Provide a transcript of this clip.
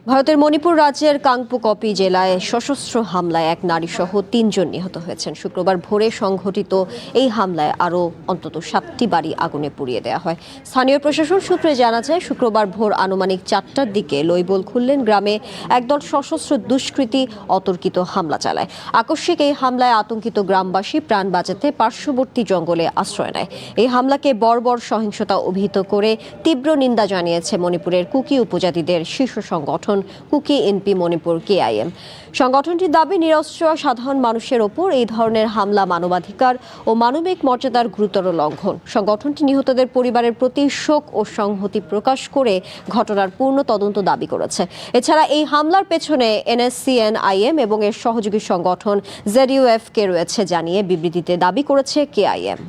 ভারতের মণিপুর রাজ্যের কাংপুকপি জেলায় সশস্ত্র হামলায় এক নারীসহ ৩ জন নিহত হয়েছেন। শুক্রবার ভোরে সংঘটিত এই হামলায় আরও অন্তত 7টি বাড়ি আগুনে পুড়িয়ে দেওয়া হয়। স্থানীয় প্রশাসন সূত্রে জানা যায়, শুক্রবার ভোর আনুমানিক 4টার দিকে লইবল খুললেন গ্রামে একদল সশস্ত্র দুষ্কৃতী অতর্কিত হামলা চালায়। আকস্মিক এই হামলায় আতঙ্কিত গ্রামবাসী প্রাণ বাঁচাতে পার্শ্ববর্তী জঙ্গলে আশ্রয় নেয়। এই হামলাকে বর্বর সহিংসতা অভিহিত করে তীব্র নিন্দা জানিয়েছে মণিপুরের কুকি উপজাতিদের শীর্ষ সংগঠন কুকি এনপি মণিপুর কেআইএম। সংগঠনটির দাবি, নিরস্ত্র সাধারণ মানুষের ওপর এই ধরনের হামলা মানবাধিকার ও মানবিক মর্যাদার গুরুতর লঙ্ঘন। সংগঠনটি নিহতদের পরিবারের প্রতি শোক ও সংহতি প্রকাশ করে ঘটনার পূর্ণ তদন্ত দাবি করেছে। এছাড়া এই হামলার পেছনে NSCN-IM এবং এর সহযোগী সংগঠন ZUF কে রয়েছে জানিয়ে বিবৃতিতে দাবি করেছে কেআইএম।